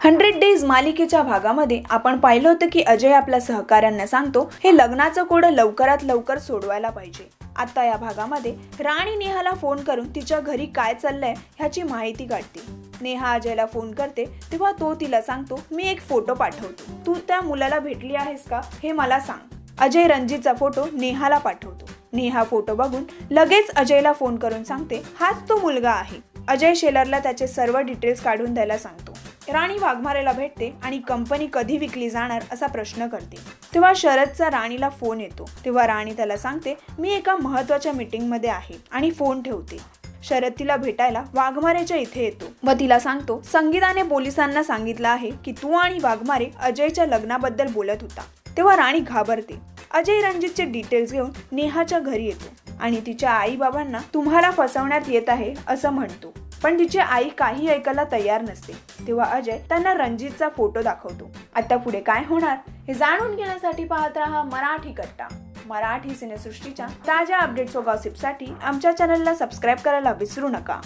100 days मालिकेच्या भागामध्ये आपण पाहिलं होतं की अजय आपल्या सहकाऱ्यांना सांगतो हे लग्नाचं कोडं लवकरात लवकर सोडवायला पाहिजे। आता या भागामध्ये राणी नेहाला फोन करून तिच्या घरी काय चाललंय ह्याची माहिती काढते। नेहा अजयला फोन करते तेव्हा तो तिला सांगतो मी एक फोटो पाठवतो, तू त्या मुलाला भेटली आहेस का हे मला सांग। अजय रणजितचा फोटो नेहाला पाठवतो। नेहा फोटो बघून लगेच अजयला फोन करून सांगते हाच तो मुलगा आहे। अजय शेलरला त्याचे सर्व डिटेल्स काढून द्यायला सांगतो। राणी वाघमारेला भेटते आणि कंपनी कधी विकली जाणार असा प्रश्न करते। तेव्हा शरदचा राणीला फोन येतो। तेव्हा राणी त्याला सांगते मी एका महत्त्वाच्या मीटिंग मध्ये आहे आणि फोन ठेवते। शरद तिला भेटायला वाघमारेच्या इथे येतो व तिला सांगतो संगीताने पोलिसांना सांगितलं आहे की तू आणि वाघमारे अजयच्या लग्नाबद्दल बोलत होता। तेव्हा राणी घाबरते। अजय रणजितचे डिटेल्स घेऊन नेहाच्या घरी येतो आणि तिच्या आई बाबांना तुम्हाला फसवण्यात येत आहे असं म्हणतो, पण तिची आई काही ऐकायला तयार नसते। तेव्हा अजय त्यांना रणजितचा फोटो दाखवतो। आता पुढे काय होणार हे जाणून घेण्यासाठी पाहत रहा मराठी कट्टा। मराठी सिनेसृष्टीच्या ताज्या अपडेट्स व गॉसिपसाठी आमच्या चॅनलला सबस्क्राईब करायला विसरू नका।